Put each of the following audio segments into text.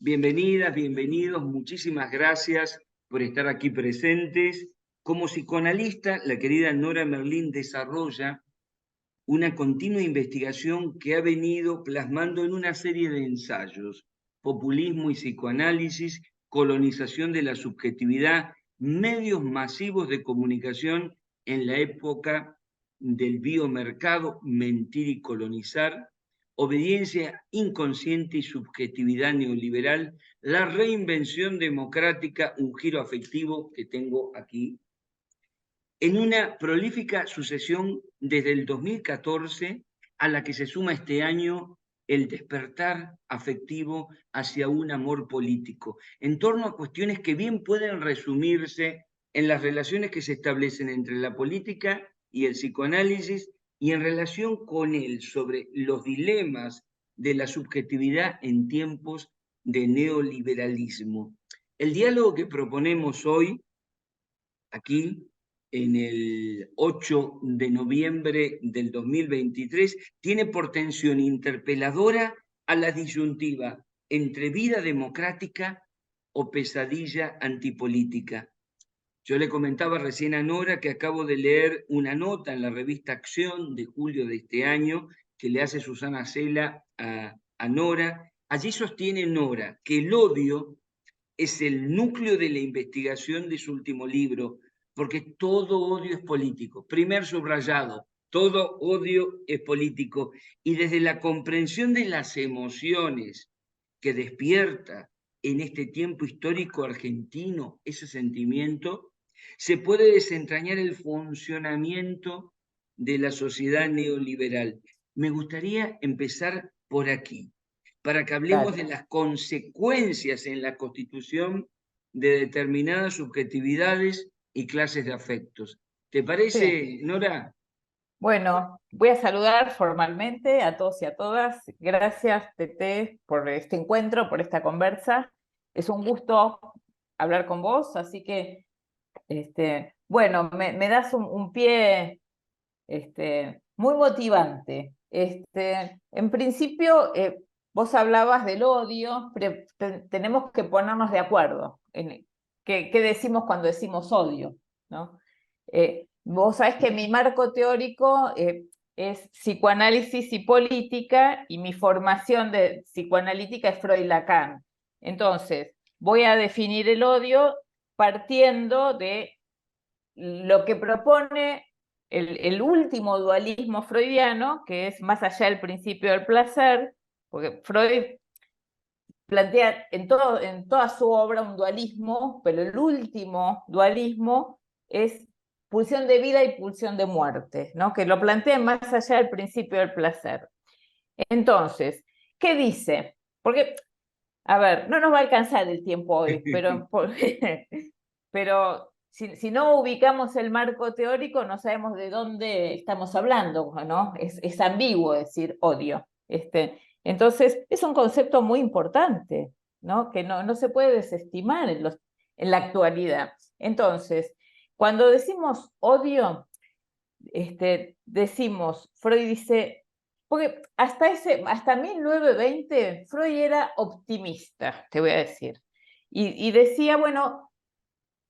Bienvenidas, bienvenidos, muchísimas gracias por estar aquí presentes. Como psicoanalista, la querida Nora Merlín desarrolla una continua investigación que ha venido plasmando en una serie de ensayos: populismo y psicoanálisis, colonización de la subjetividad, medios masivos de comunicación en la época del biomercado, mentir y colonizar, obediencia inconsciente y subjetividad neoliberal, la reinvención democrática, un giro afectivo que tengo aquí, en una prolífica sucesión desde el 2014, a la que se suma este año el despertar afectivo hacia un amor político, en torno a cuestiones que bien pueden resumirse en las relaciones que se establecen entre la política y el psicoanálisis, y en relación con él sobre los dilemas de la subjetividad en tiempos de neoliberalismo. El diálogo que proponemos hoy aquí, en el 8 de noviembre del 2023, tiene por tensión interpeladora a la disyuntiva entre vida democrática o pesadilla antipolítica. Yo le comentaba recién a Nora que acabo de leer una nota en la revista Acción de julio de este año que le hace Susana Cela a Nora. Allí sostiene Nora que el odio es el núcleo de la investigación de su último libro, porque todo odio es político. Primer subrayado, todo odio es político. Y desde la comprensión de las emociones que despierta en este tiempo histórico argentino ese sentimiento, se puede desentrañar el funcionamiento de la sociedad neoliberal. Me gustaría empezar por aquí, para que hablemos de las consecuencias en la constitución de determinadas subjetividades y clases de afectos. ¿Te Sí. parece, Nora? Bueno, voy a saludar formalmente a todos y a todas. Gracias, Tete, por este encuentro, por esta conversa. Es un gusto hablar con vos, así que, bueno, me das un pie muy motivante. En principio, vos hablabas del odio, pero tenemos que ponernos de acuerdo en qué decimos cuando decimos odio, ¿no? Vos sabés que mi marco teórico es psicoanálisis y política, y mi formación de psicoanalítica es Freud-Lacan. Entonces, voy a definir el odio partiendo de lo que propone el último dualismo freudiano, que es más allá del principio del placer, porque Freud plantea en toda su obra un dualismo, pero el último dualismo es pulsión de vida y pulsión de muerte, ¿no? Que lo plantea más allá del principio del placer. Entonces, ¿qué dice? Porque, a ver, no nos va a alcanzar el tiempo hoy, pero si no ubicamos el marco teórico, no sabemos de dónde estamos hablando, ¿no? Es ambiguo decir odio. Entonces, es un concepto muy importante, ¿no? Que no se puede desestimar en la actualidad. Entonces, cuando decimos odio, decimos, Freud dice, porque hasta 1920 Freud era optimista, te voy a decir, y decía, bueno,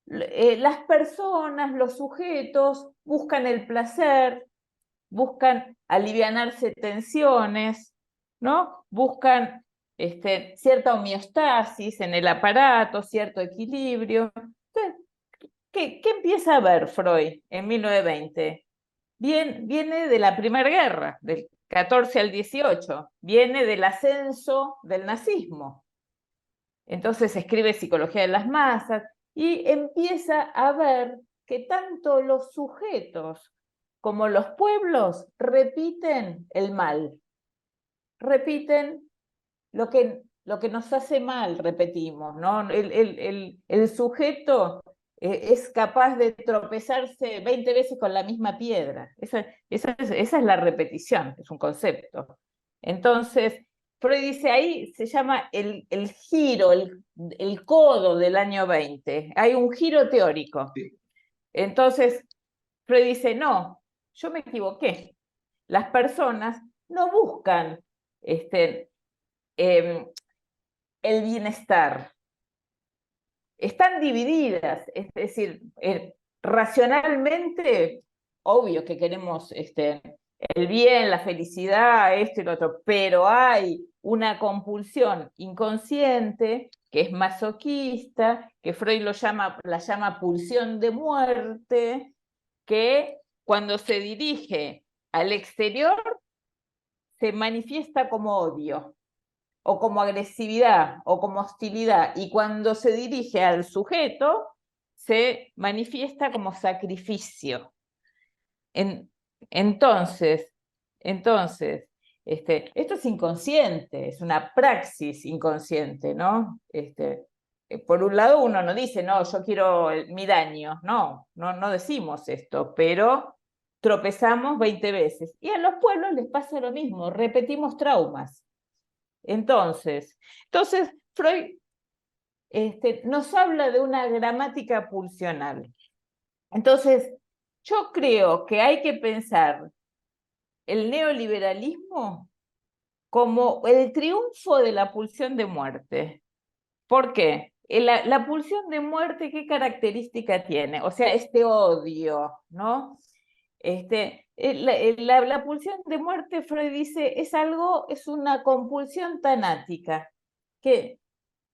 las personas, los sujetos, buscan el placer, buscan alivianarse tensiones, ¿no? Buscan cierta homeostasis en el aparato, cierto equilibrio. Entonces, ¿qué empieza a ver Freud en 1920? Viene de la Primera Guerra, del 14 al 18, viene del ascenso del nazismo. Entonces escribe Psicología de las Masas y empieza a ver que tanto los sujetos como los pueblos repiten el mal, repiten lo que nos hace mal, repetimos, ¿no? El sujeto es capaz de tropezarse 20 veces con la misma piedra. Esa es la repetición, es un concepto. Entonces, Freud dice ahí, se llama el giro, el codo del año 20. Hay un giro teórico. Entonces, Freud dice, no, yo me equivoqué. Las personas no buscan eh, el bienestar. Están divididas, es decir, racionalmente, obvio que queremos el bien, la felicidad, esto y lo otro, pero hay una compulsión inconsciente que es masoquista, que Freud la llama pulsión de muerte, que cuando se dirige al exterior se manifiesta como odio, o como agresividad, o como hostilidad, y cuando se dirige al sujeto, se manifiesta como sacrificio. Entonces, esto es inconsciente, es una praxis inconsciente, ¿no? Por un lado uno no dice, no, yo quiero mi daño, no decimos esto, pero tropezamos 20 veces. Y a los pueblos les pasa lo mismo, repetimos traumas. Entonces Freud nos habla de una gramática pulsional. Entonces, yo creo que hay que pensar el neoliberalismo como el triunfo de la pulsión de muerte. ¿Por qué? La pulsión de muerte, ¿qué característica tiene? O sea, este odio, ¿no? La pulsión de muerte, Freud dice, es una compulsión tanática, que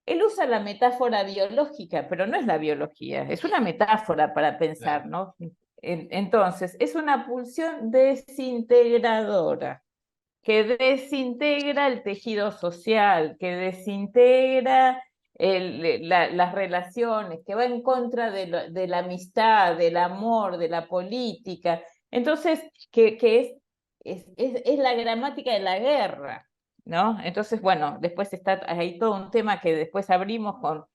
él usa la metáfora biológica, pero no es la biología, es una metáfora para pensar, ¿no? Entonces, es una pulsión desintegradora, que desintegra el tejido social, que desintegra las relaciones, que va en contra de la amistad, del amor, de la política. Entonces, que es la gramática de la guerra, ¿no? Entonces, bueno, después está ahí todo un tema que después abrimos con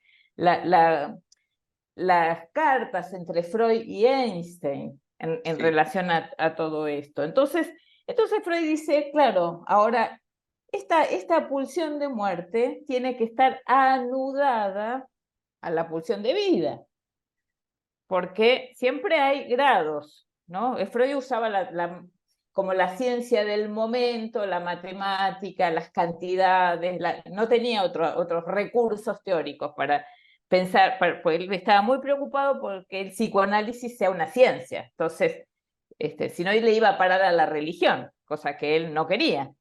las cartas entre Freud y Einstein en relación a todo esto. Entonces Freud dice, claro, ahora esta pulsión de muerte tiene que estar anudada a la pulsión de vida, porque siempre hay grados, ¿no? Freud usaba como la ciencia del momento, la matemática, las cantidades, no tenía otros recursos teóricos para pensar, porque él estaba muy preocupado porque el psicoanálisis sea una ciencia. Entonces, si no, le iba a parar a la religión, cosa que él no quería,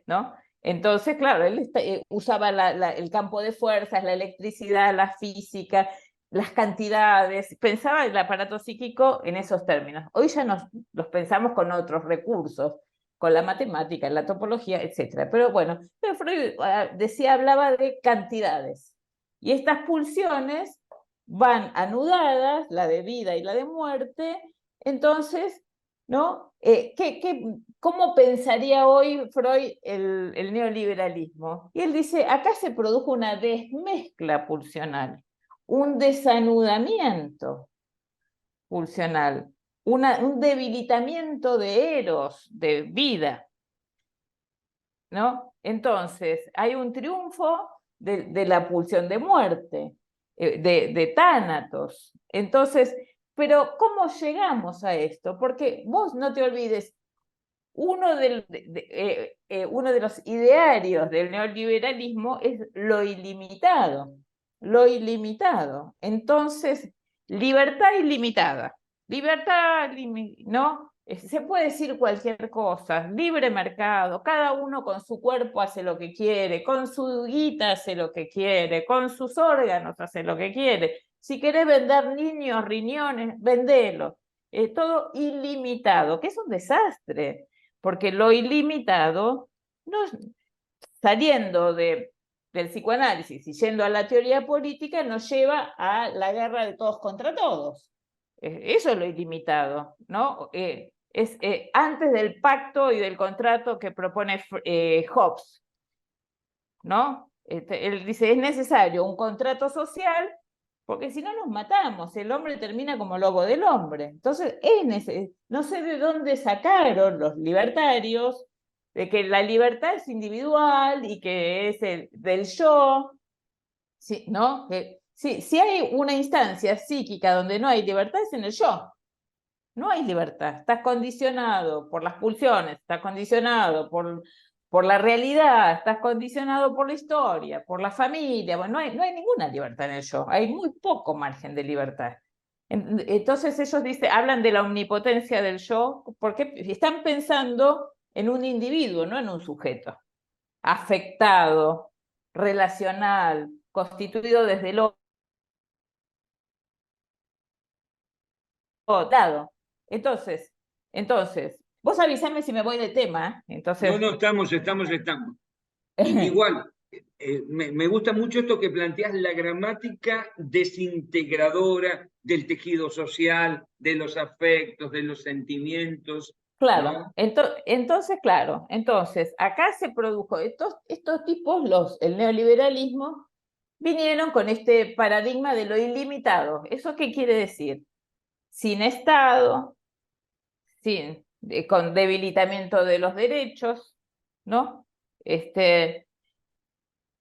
¿no? Entonces, claro, él usaba el campo de fuerzas, la electricidad, la física, las cantidades, pensaba el aparato psíquico en esos términos. Hoy ya los pensamos con otros recursos, con la matemática, la topología, etc. Pero bueno, Freud hablaba de cantidades. Y estas pulsiones van anudadas, la de vida y la de muerte. Entonces, ¿no? ¿Cómo pensaría hoy Freud el neoliberalismo? Y él dice, acá se produjo una desmezcla pulsional, un desanudamiento pulsional, un debilitamiento de eros, de vida, ¿no? Entonces, hay un triunfo de la pulsión de muerte, de tánatos. Entonces, pero ¿cómo llegamos a esto? Porque vos no te olvides, uno de los idearios del neoliberalismo es lo ilimitado, lo ilimitado. Entonces, libertad ilimitada, ¿no? Se puede decir cualquier cosa, libre mercado, cada uno con su cuerpo hace lo que quiere, con su guita hace lo que quiere, con sus órganos hace lo que quiere. Si querés vender niños, riñones, vendelo. Todo ilimitado, que es un desastre, porque lo ilimitado, no, saliendo del psicoanálisis y yendo a la teoría política, nos lleva a la guerra de todos contra todos. Eso es lo ilimitado, ¿no? Es antes del pacto y del contrato que propone Hobbes, ¿no? Él dice, es necesario un contrato social, porque si no nos matamos, el hombre termina como lobo del hombre. Entonces, no sé de dónde sacaron los libertarios de que la libertad es individual y que es del yo, ¿sí? ¿No? Si hay una instancia psíquica donde no hay libertad, es en el yo. No hay libertad, estás condicionado por las pulsiones, estás condicionado por la realidad, estás condicionado por la historia, por la familia. Bueno, no hay ninguna libertad en el yo, hay muy poco margen de libertad. Entonces ellos hablan de la omnipotencia del yo, porque están pensando en un individuo, no en un sujeto, afectado, relacional, constituido desde lo dado. Entonces, vos avísame si me voy de tema, ¿eh? No, Entonces, no, estamos. Igual, me gusta mucho esto que planteas, la gramática desintegradora del tejido social, de los afectos, de los sentimientos, claro, ¿no? entonces, acá se produjo, estos tipos, el neoliberalismo, vinieron con este paradigma de lo ilimitado. ¿Eso qué quiere decir? Sin Estado, con debilitamiento de los derechos, ¿no?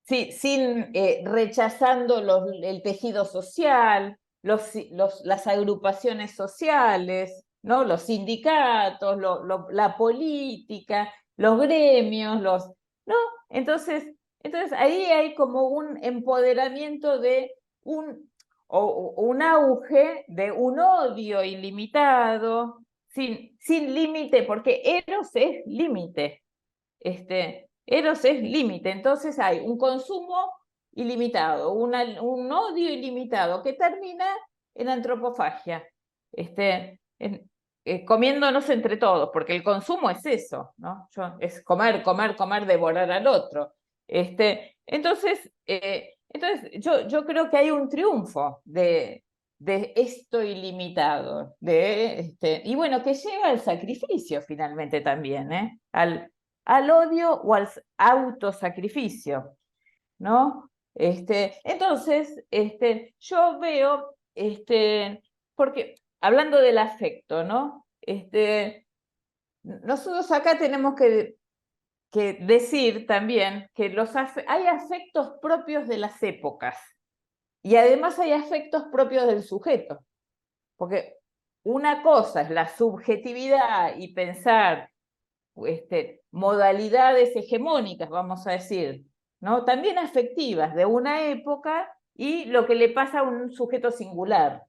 Sin rechazando el tejido social, las agrupaciones sociales, ¿no? Los sindicatos, la política, los gremios, ¿no? Entonces ahí hay como un empoderamiento de un auge de un odio ilimitado, sin límite, porque Eros es límite. Eros es límite, entonces hay un consumo ilimitado, un odio ilimitado que termina en antropofagia, comiéndonos entre todos, porque el consumo es eso, ¿no? Es comer, comer, comer, devorar al otro. Entonces yo creo que hay un triunfo de esto ilimitado, y bueno, que lleva al sacrificio finalmente también, al odio o al autosacrificio, ¿no? Entonces, yo veo, porque hablando del afecto, ¿no? Nosotros acá tenemos que decir también que hay afectos propios de las épocas y además hay afectos propios del sujeto, porque una cosa es la subjetividad y pensar modalidades hegemónicas, vamos a decir, ¿no? También afectivas de una época y lo que le pasa a un sujeto singular,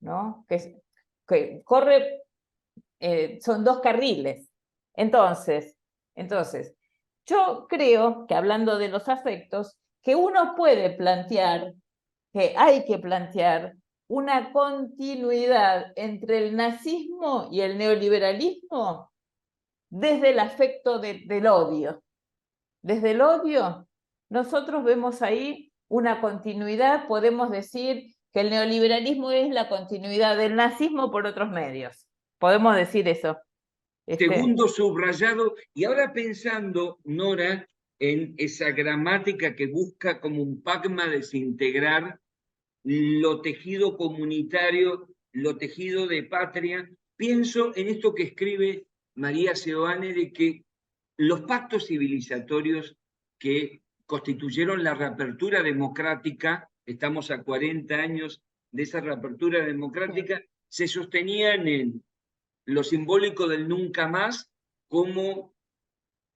¿no? Que corre, son dos carriles. Entonces, yo creo que hablando de los afectos, que uno puede plantear, que hay que plantear una continuidad entre el nazismo y el neoliberalismo desde el afecto del odio. Desde el odio, nosotros vemos ahí una continuidad, podemos decir que el neoliberalismo es la continuidad del nazismo por otros medios. Podemos decir eso. Segundo subrayado, y ahora pensando, Nora, en esa gramática que busca como un pragma desintegrar lo tejido comunitario, lo tejido de patria, pienso en esto que escribe María Seoane de que los pactos civilizatorios que constituyeron la reapertura democrática, estamos a 40 años de esa reapertura democrática, se sostenían en lo simbólico del nunca más como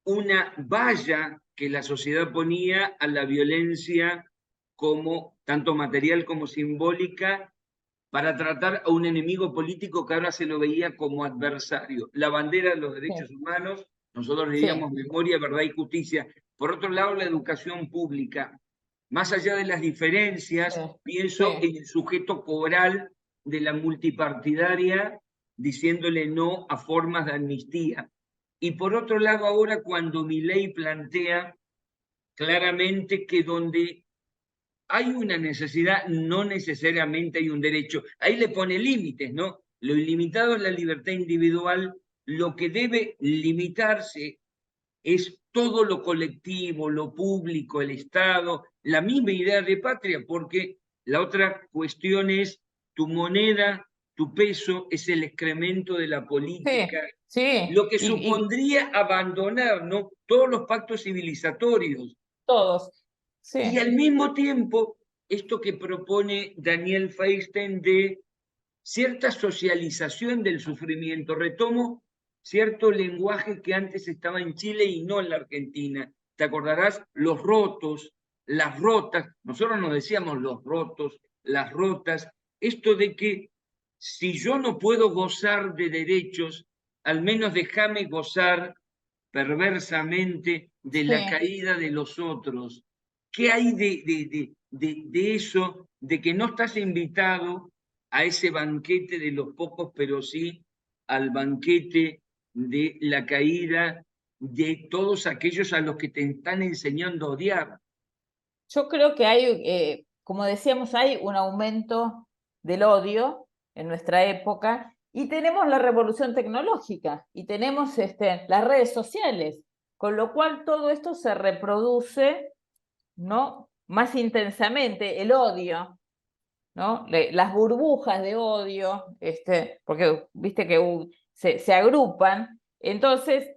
una valla que la sociedad ponía a la violencia como tanto material como simbólica para tratar a un enemigo político que ahora se lo veía como adversario. La bandera de los derechos humanos, nosotros diríamos memoria, verdad y justicia. Por otro lado, la educación pública. Más allá de las diferencias, pienso en el sujeto coral de la multipartidaria diciéndole no a formas de amnistía. Y por otro lado, ahora cuando Milei plantea claramente que donde hay una necesidad, no necesariamente hay un derecho. Ahí le pone límites, ¿no? Lo ilimitado es la libertad individual, lo que debe limitarse es todo lo colectivo, lo público, el Estado, la misma idea de patria, porque la otra cuestión es tu moneda, tu peso es el excremento de la política, lo que supondría abandonar, ¿no? Todos los pactos civilizatorios. Todos. Y al mismo tiempo, esto que propone Daniel Feinstein de cierta socialización del sufrimiento, retomo cierto lenguaje que antes estaba en Chile y no en la Argentina. Te acordarás, los rotos, las rotas, nosotros nos decíamos los rotos, las rotas, esto de que si yo no puedo gozar de derechos, al menos déjame gozar perversamente de la Sí. caída de los otros. ¿Qué hay de eso, de que no estás invitado a ese banquete de los pocos, pero sí al banquete de la caída de todos aquellos a los que te están enseñando a odiar? Yo creo que hay, como decíamos, hay un aumento del odio en nuestra época y tenemos la revolución tecnológica y tenemos las redes sociales, con lo cual todo esto se reproduce, ¿no? Más intensamente, el odio, ¿no? Las burbujas de odio, porque viste que se agrupan. Entonces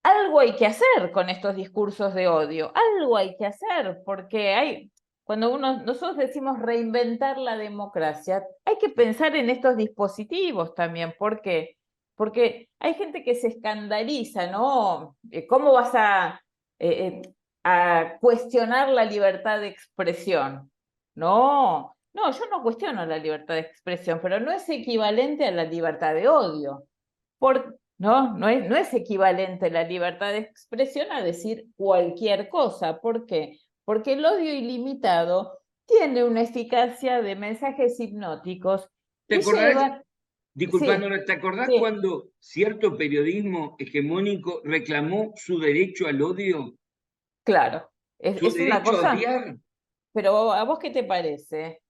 algo hay que hacer con estos discursos de odio, algo hay que hacer, porque cuando nosotros decimos reinventar la democracia, hay que pensar en estos dispositivos también. ¿Por qué? Porque hay gente que se escandaliza, ¿no? ¿Cómo vas a cuestionar la libertad de expresión? No, no, yo no cuestiono la libertad de expresión, pero no es equivalente a la libertad de odio. No es equivalente la libertad de expresión a decir cualquier cosa. ¿Por qué? Porque el odio ilimitado tiene una eficacia de mensajes hipnóticos ¿Te y acordás? lleva, Disculpa, sí, Nora, ¿te acordás sí, cuando cierto periodismo hegemónico reclamó su derecho al odio, claro, su es una derecho a cosa. odiar? Pero ¿a vos qué te parece?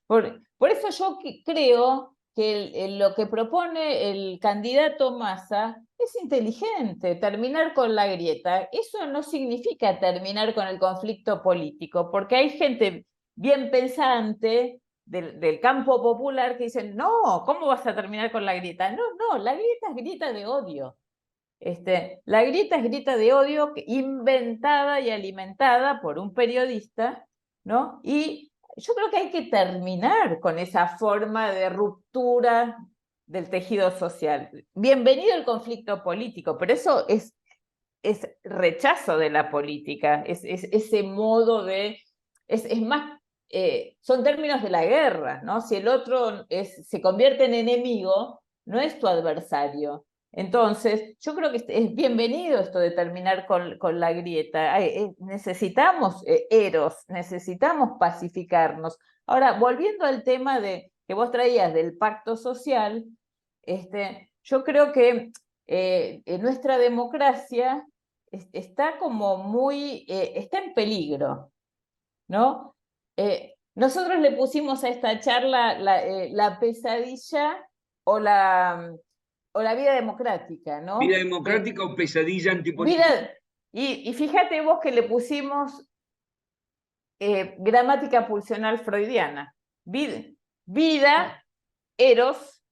Por eso yo creo que lo que propone el candidato Massa es inteligente, terminar con la grieta. Eso no significa terminar con el conflicto político, porque hay gente bien pensante del campo popular que dicen, no, ¿cómo vas a terminar con la grieta? No, no, la grieta es grieta de odio. La grieta es grieta de odio inventada y alimentada por un periodista, ¿no? Y yo creo que hay que terminar con esa forma de ruptura del tejido social. Bienvenido el conflicto político, pero eso es rechazo de la política, es ese modo es más, son términos de la guerra, ¿no? Si el otro se convierte en enemigo, no es tu adversario. Entonces, yo creo que es bienvenido esto de terminar con la grieta. Necesitamos eros, necesitamos pacificarnos. Ahora, volviendo al tema que vos traías del pacto social, yo creo que en nuestra democracia está como está en peligro, ¿no? Nosotros le pusimos a esta charla la pesadilla o la vida democrática, ¿Vida ¿no? democrática o pesadilla antipolítica? Vida, y fíjate vos que le pusimos gramática pulsional freudiana. Vida, eros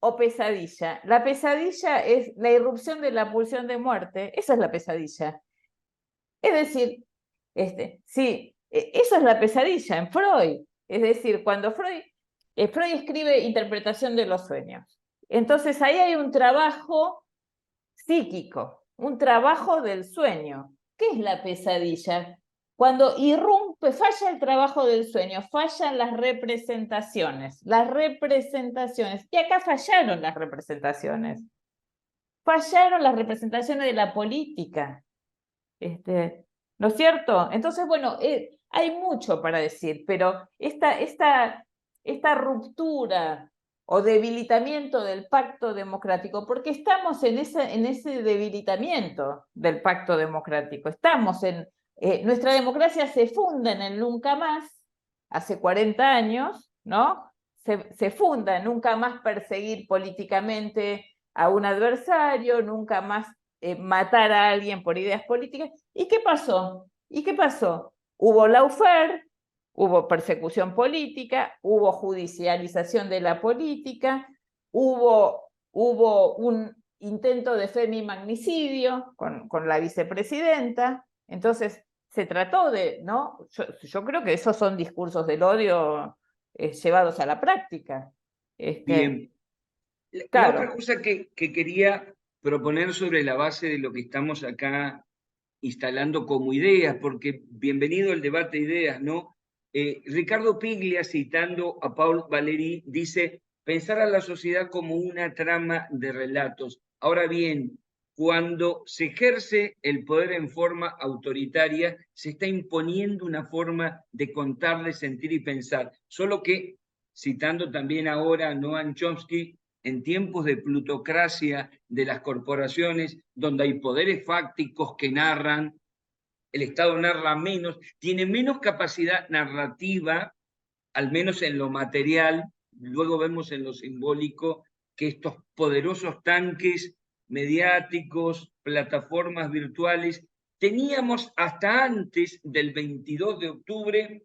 o pesadilla. La pesadilla es la irrupción de la pulsión de muerte. Esa es la pesadilla. Es decir, sí, eso es la pesadilla en Freud. Es decir, cuando Freud escribe Interpretación de los sueños. Entonces ahí hay un trabajo psíquico, un trabajo del sueño. ¿Qué es la pesadilla? Cuando falla el trabajo del sueño, fallan las representaciones. Las representaciones. Y acá fallaron las representaciones. Fallaron las representaciones de la política. ¿No es cierto? Entonces, bueno, hay mucho para decir, pero esta ruptura o debilitamiento del pacto democrático, porque estamos en ese debilitamiento del pacto democrático, nuestra democracia se funda en el nunca más, hace 40 años, ¿no? Se funda en nunca más perseguir políticamente a un adversario, nunca más matar a alguien por ideas políticas. ¿Y qué pasó? ¿Y qué pasó? Hubo lawfare, hubo persecución política, hubo judicialización de la política, hubo un intento de femimagnicidio con la vicepresidenta. Entonces, se trató ¿no? Yo creo que esos son discursos del odio llevados a la práctica. Bien. La otra Claro, cosa que quería proponer sobre la base de lo que estamos acá instalando como ideas, porque bienvenido al debate de ideas, ¿no? Ricardo Piglia, citando a Paul Valéry, dice, pensar a la sociedad como una trama de relatos. Ahora bien, cuando se ejerce el poder en forma autoritaria, se está imponiendo una forma de contar, de sentir y pensar. Solo que, citando también ahora a Noam Chomsky, en tiempos de plutocracia de las corporaciones, donde hay poderes fácticos que narran, el Estado narra menos, tiene menos capacidad narrativa, al menos en lo material, luego vemos en lo simbólico que estos poderosos tanques mediáticos, plataformas virtuales, teníamos hasta antes del 22 de octubre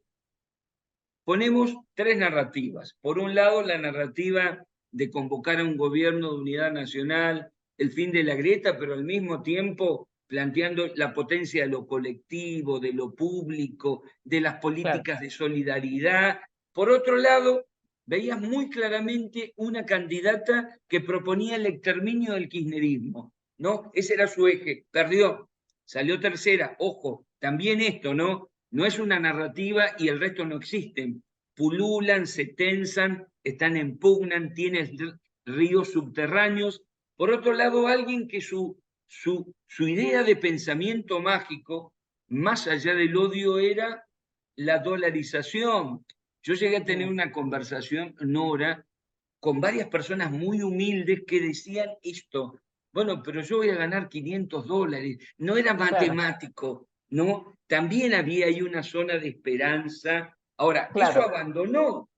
ponemos tres narrativas. Por un lado, la narrativa de convocar a un gobierno de unidad nacional, el fin de la grieta, pero al mismo tiempo planteando la potencia de lo colectivo, de lo público, de las claro, políticas de solidaridad. Por otro lado, veías muy claramente una candidata que proponía el exterminio del kirchnerismo, ¿no? Ese era su eje, perdió, salió tercera, ojo, también esto, ¿no? No es una narrativa y el resto no existen. Pululan, se tensan, están en pugnan, tienen ríos subterráneos. Por otro lado, alguien que su idea de pensamiento mágico, más allá del odio, era la dolarización. Yo llegué a tener una conversación, Nora, con varias personas muy humildes que decían esto. Bueno, pero yo voy a ganar $500. No era claro, matemático, ¿no? También había ahí una zona de esperanza. Ahora, eso claro. abandonó.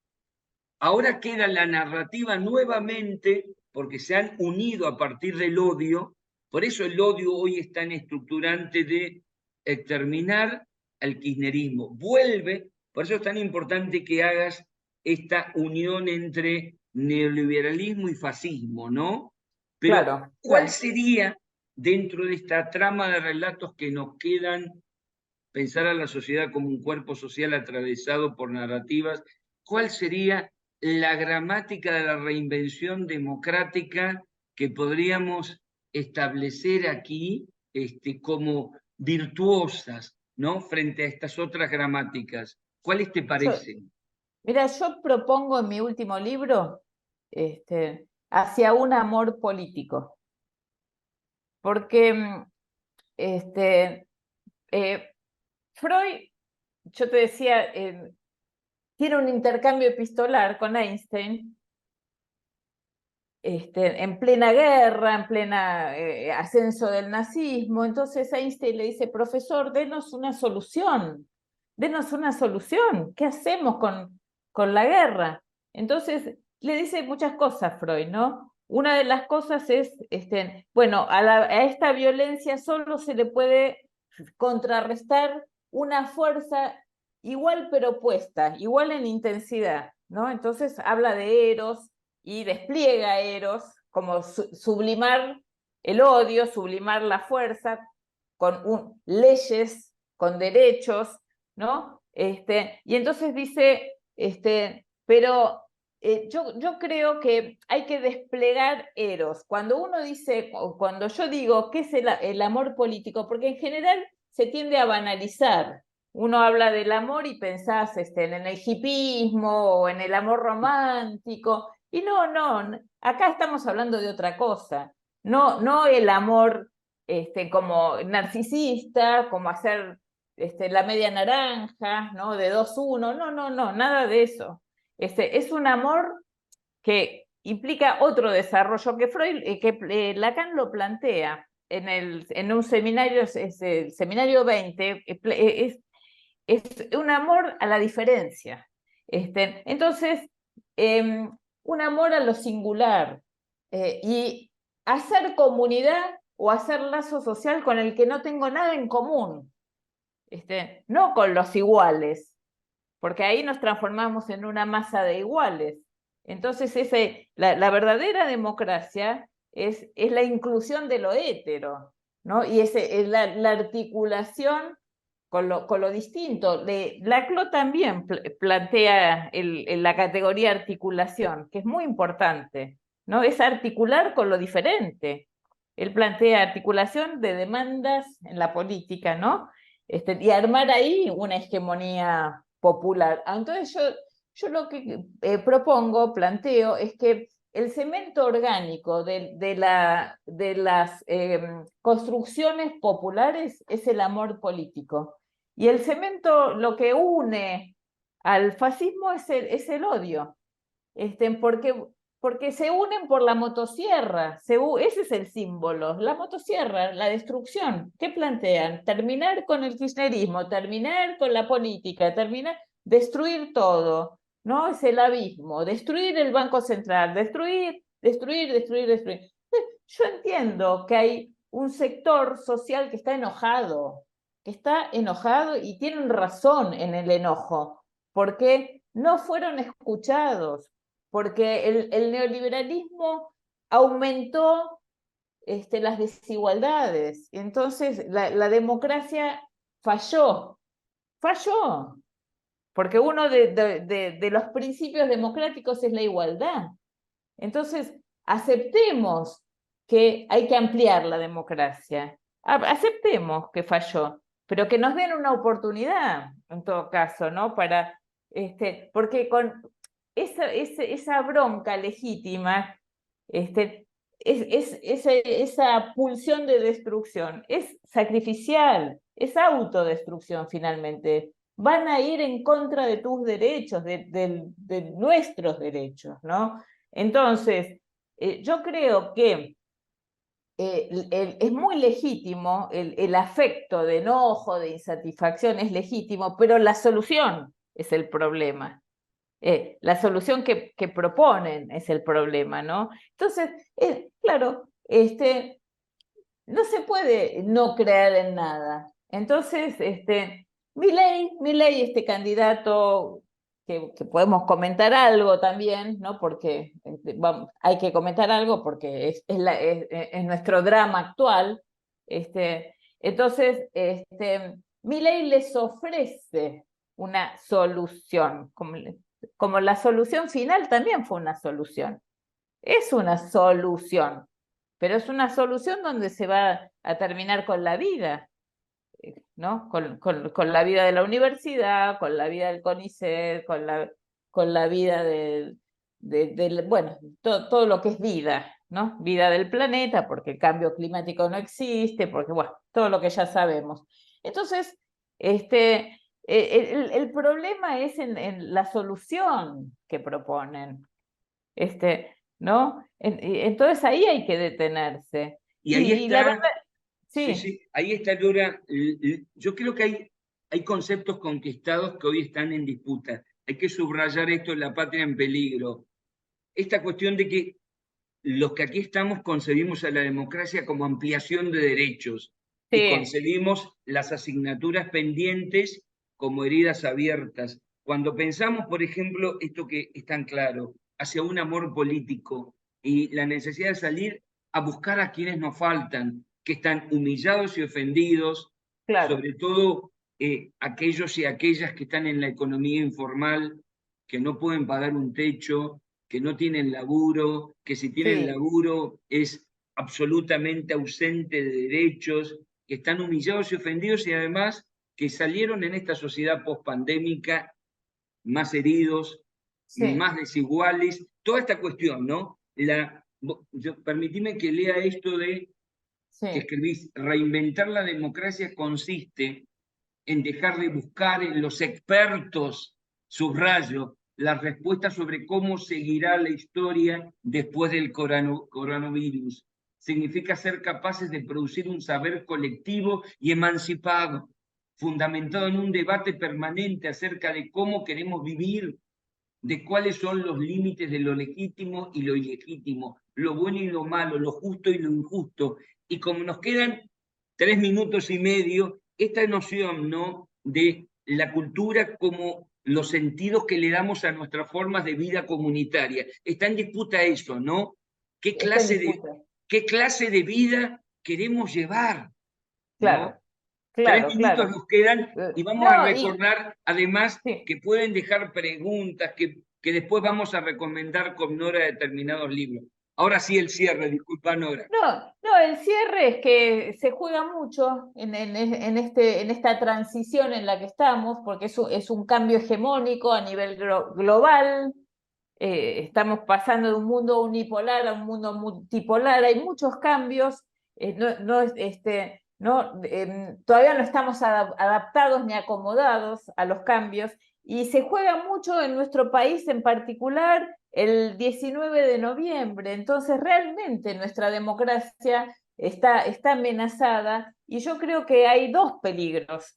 Ahora queda la narrativa nuevamente, porque se han unido a partir del odio. Por eso el odio hoy es tan estructurante de exterminar al kirchnerismo. Vuelve, por eso es tan importante que hagas esta unión entre neoliberalismo y fascismo, ¿no? Pero, Claro, ¿cuál claro. sería, dentro de esta trama de relatos que nos quedan, pensar a la sociedad como un cuerpo social atravesado por narrativas, cuál sería la gramática de la reinvención democrática que podríamos establecer aquí como virtuosas, ¿no? Frente a estas otras gramáticas? ¿Cuáles te Yo, parecen? mira, yo propongo en mi último libro, hacia un amor político, porque este, eh, Freud, yo te decía, tiene un intercambio epistolar con Einstein, en plena guerra, en plena ascenso del nazismo. Entonces Einstein le dice, profesor, denos una solución, ¿qué hacemos con la guerra? Entonces le dice muchas cosas Freud, ¿no? Una de las cosas es, bueno, a esta violencia solo se le puede contrarrestar una fuerza igual pero opuesta, igual en intensidad, ¿no? Entonces habla de Eros, y despliega Eros como sublimar el odio, sublimar la fuerza, con leyes, con derechos, ¿no? Y entonces dice, pero yo creo que hay que desplegar Eros. Cuando uno dice, cuando yo digo, ¿qué es el amor político? Porque en general se tiende a banalizar. Uno habla del amor y pensás en el hipismo o en el amor romántico, y no, acá estamos hablando de otra cosa. No el amor como narcisista, como hacer la media naranja, ¿no? De 2-1, no, nada de eso. Es un amor que implica otro desarrollo que Freud, Lacan lo plantea en un seminario, es el seminario 20, es un amor a la diferencia. Entonces, un amor a lo singular, y hacer comunidad o hacer lazo social con el que no tengo nada en común, no con los iguales, porque ahí nos transformamos en una masa de iguales. Entonces, la verdadera democracia es la inclusión de lo hétero, ¿no? Y es la articulación con lo distinto. Laclau también plantea la categoría articulación, que es muy importante, ¿no? Es articular con lo diferente. Él plantea articulación de demandas en la política, ¿no? Y armar ahí una hegemonía popular. Entonces yo lo que propongo, planteo, es que el cemento orgánico de las construcciones populares es el amor político. Y el cemento, lo que une al fascismo es el odio. Porque se unen por la motosierra, ese es el símbolo, la motosierra, la destrucción. ¿Qué plantean? Terminar con el kirchnerismo, terminar con la política, destruir todo, ¿no? Es el abismo, destruir el Banco Central, destruir. Yo entiendo que hay un sector social que está enojado y tienen razón en el enojo, porque no fueron escuchados, porque el neoliberalismo aumentó las desigualdades. Entonces la democracia falló, porque uno de los principios democráticos es la igualdad. Entonces, aceptemos que hay que ampliar la democracia, aceptemos que falló, pero que nos den una oportunidad, en todo caso, ¿no? Porque con esa bronca legítima, esa pulsión de destrucción es sacrificial, es autodestrucción finalmente. Van a ir en contra de tus derechos, de nuestros derechos, ¿no? Entonces, yo creo que es muy legítimo el afecto de enojo, de insatisfacción, es legítimo, pero la solución es el problema. La solución que proponen es el problema, ¿no? Entonces, claro, no se puede no creer en nada. Entonces, Milei, este candidato que podemos comentar algo también, ¿no? Porque hay que comentar algo porque es nuestro drama actual. Entonces, Milei les ofrece una solución, como la solución final también fue una solución. Es una solución, pero es una solución donde se va a terminar con la vida, ¿no? Con la vida de la universidad, con la vida del CONICET, con la vida bueno, todo lo que es vida, ¿no? Vida del planeta, porque el cambio climático no existe, porque, bueno, todo lo que ya sabemos. Entonces, el problema es en la solución que proponen, ¿no? Entonces ahí hay que detenerse. Y ahí Y la está, verdad, sí, sí, sí, ahí está, Laura. Yo creo que hay conceptos conquistados que hoy están en disputa. Hay que subrayar esto en La Patria en Peligro. Esta cuestión de que los que aquí estamos concebimos a la democracia como ampliación de derechos y sí, concebimos las asignaturas pendientes como heridas abiertas. Cuando pensamos, por ejemplo, esto que es tan claro, hacia un amor político y la necesidad de salir a buscar a quienes nos faltan, que están humillados y ofendidos, claro, sobre todo aquellos y aquellas que están en la economía informal, que no pueden pagar un techo, que no tienen laburo, que si tienen sí, laburo es absolutamente ausente de derechos, que están humillados y ofendidos y además que salieron en esta sociedad pospandémica más heridos, sí, más desiguales, toda esta cuestión, ¿no? Permitime que lea esto de que sí, escribís, reinventar la democracia consiste en dejar de buscar en los expertos, subrayo, las respuestas sobre cómo seguirá la historia después del coronavirus. Significa ser capaces de producir un saber colectivo y emancipado, fundamentado en un debate permanente acerca de cómo queremos vivir, de cuáles son los límites de lo legítimo y lo ilegítimo, lo bueno y lo malo, lo justo y lo injusto. Y como nos quedan 3 minutos y medio, esta noción, ¿no?, de la cultura como los sentidos que le damos a nuestras formas de vida comunitaria. Está en disputa eso, ¿no? ¿Qué está en clase de, disputa. qué clase de vida queremos llevar, ¿no? Claro, 3 minutos claro. nos quedan y vamos a No, y recordar además sí, que pueden dejar preguntas, que después vamos a recomendar con Nora determinados libros. Ahora sí el cierre, disculpa Nora. No, el cierre es que se juega mucho en esta transición en la que estamos, porque es un cambio hegemónico a nivel global. Estamos pasando de un mundo unipolar a un mundo multipolar, hay muchos cambios, todavía no estamos adaptados ni acomodados a los cambios, y se juega mucho en nuestro país en particular el 19 de noviembre, entonces realmente nuestra democracia está amenazada, y yo creo que hay dos peligros,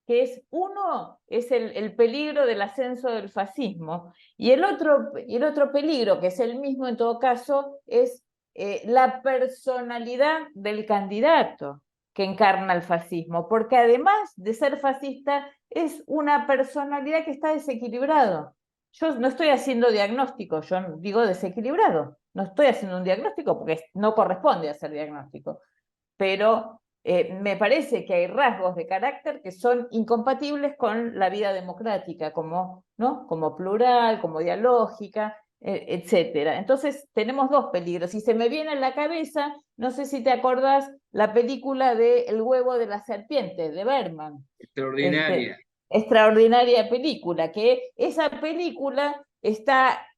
que es uno, es el peligro del ascenso del fascismo, y el otro peligro, que es el mismo en todo caso, es la personalidad del candidato que encarna el fascismo, porque además de ser fascista, es una personalidad que está desequilibrado. Yo no estoy haciendo diagnóstico, yo digo desequilibrado. No estoy haciendo un diagnóstico porque no corresponde hacer diagnóstico, pero me parece que hay rasgos de carácter que son incompatibles con la vida democrática, como plural, como dialógica, etcétera. Entonces tenemos dos peligros. Y se me viene a la cabeza, no sé si te acordás, la película de El huevo de la serpiente, de Bergman. Extraordinaria. Extraordinaria película, que esa película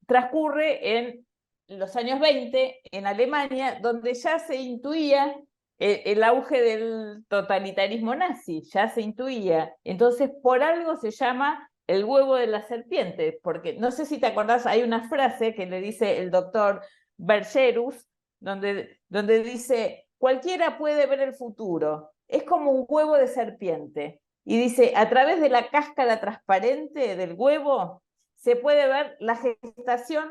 transcurre en los años 20 en Alemania, donde ya se intuía el auge del totalitarismo nazi, ya se intuía. Entonces, por algo se llama el huevo de la serpiente, porque no sé si te acordás, hay una frase que le dice el doctor Bergerus, donde dice, cualquiera puede ver el futuro, es como un huevo de serpiente. Y dice, a través de la cáscara transparente del huevo se puede ver la gestación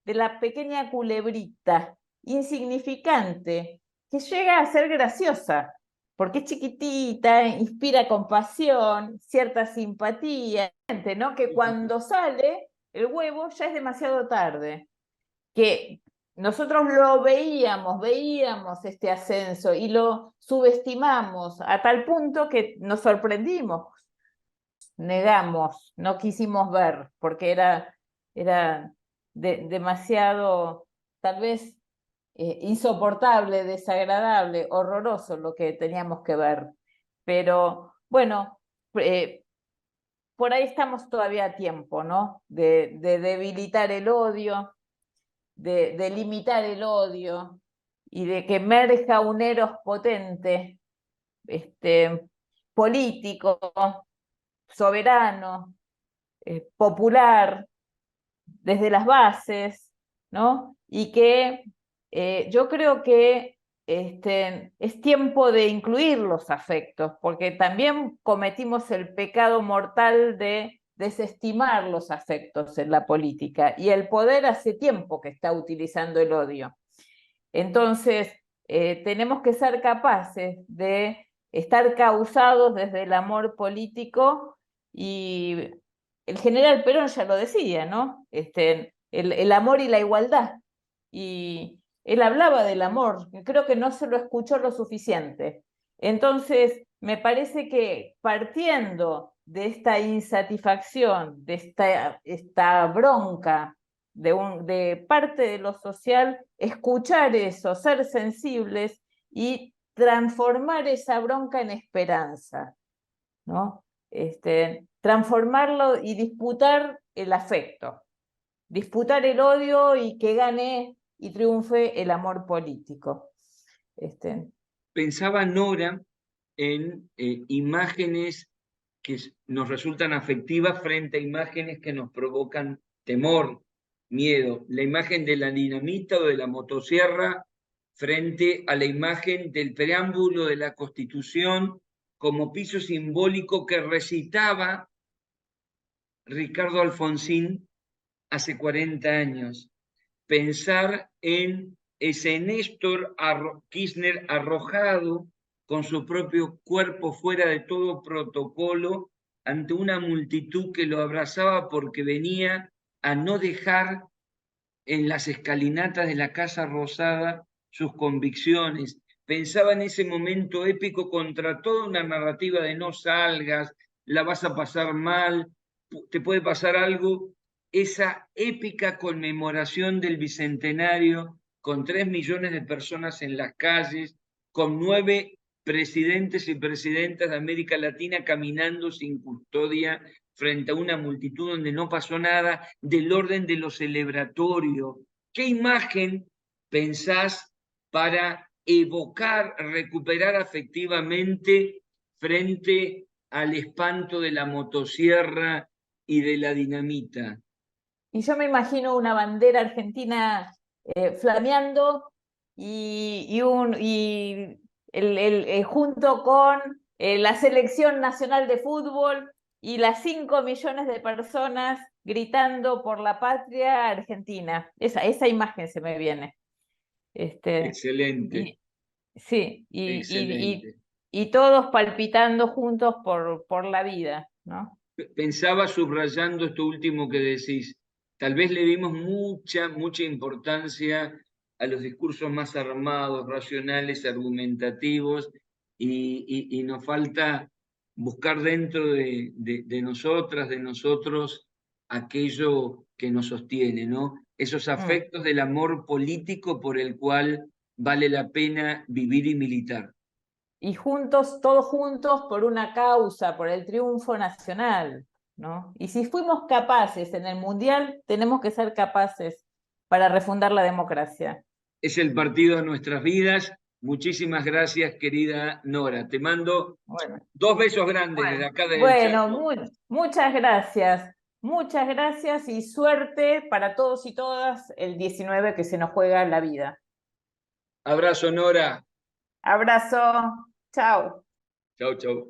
de la pequeña culebrita, insignificante, que llega a ser graciosa, porque es chiquitita, inspira compasión, cierta simpatía, ¿no? Que cuando sale el huevo ya es demasiado tarde, que nosotros lo veíamos este ascenso y lo subestimamos a tal punto que nos sorprendimos, negamos, no quisimos ver, porque era demasiado, tal vez, insoportable, desagradable, horroroso lo que teníamos que ver. Pero bueno, por ahí estamos todavía a tiempo, ¿no? De debilitar el odio, de limitar el odio y de que emerja un eros potente, político, soberano, popular, desde las bases, ¿no? Y que yo creo que es tiempo de incluir los afectos, porque también cometimos el pecado mortal de desestimar los afectos en la política, y el poder hace tiempo que está utilizando el odio. Entonces, tenemos que ser capaces de estar causados desde el amor político, y el general Perón ya lo decía, ¿no? El amor y la igualdad. Y él hablaba del amor, creo que no se lo escuchó lo suficiente. Entonces, me parece que partiendo de esta insatisfacción, de esta bronca de parte de lo social, escuchar eso, ser sensibles y transformar esa bronca en esperanza, ¿no? Transformarlo y disputar el afecto, disputar el odio y que gane y triunfe el amor político. Pensaba Nora en imágenes que nos resultan afectivas frente a imágenes que nos provocan temor, miedo. La imagen de la dinamita o de la motosierra frente a la imagen del preámbulo de la Constitución como piso simbólico que recitaba Ricardo Alfonsín hace 40 años. Pensar en ese Néstor Kirchner arrojado con su propio cuerpo fuera de todo protocolo ante una multitud que lo abrazaba porque venía a no dejar en las escalinatas de la Casa Rosada sus convicciones. Pensaba en ese momento épico contra toda una narrativa de no salgas, la vas a pasar mal, te puede pasar algo, esa épica conmemoración del Bicentenario con 3 millones de personas en las calles, con 9 presidentes y presidentas de América Latina caminando sin custodia frente a una multitud donde no pasó nada, del orden de lo celebratorio. ¿Qué imagen pensás para evocar, recuperar afectivamente frente al espanto de la motosierra y de la dinamita? Y yo me imagino una bandera argentina flameando junto con la selección nacional de fútbol y las 5 millones de personas gritando por la patria argentina. Esa imagen se me viene. Excelente, Sí, excelente. y todos palpitando juntos por la vida, ¿no? Pensaba subrayando esto último que decís. Tal vez le dimos mucha importancia a los discursos más armados, racionales, argumentativos, y nos falta buscar dentro de nosotras, de nosotros, aquello que nos sostiene, ¿no? Esos afectos del amor político por el cual vale la pena vivir y militar. Y juntos, todos juntos por una causa, por el triunfo nacional, ¿no? Y si fuimos capaces en el Mundial, tenemos que ser capaces para refundar la democracia. Es el partido de nuestras vidas. Muchísimas gracias, querida Nora. Te mando Bueno, 2 besos grandes desde acá del bueno, Chaco. muchas gracias y suerte para todos y todas el 19 que se nos juega la vida. Abrazo, Nora. Abrazo, chao. Chau, chau.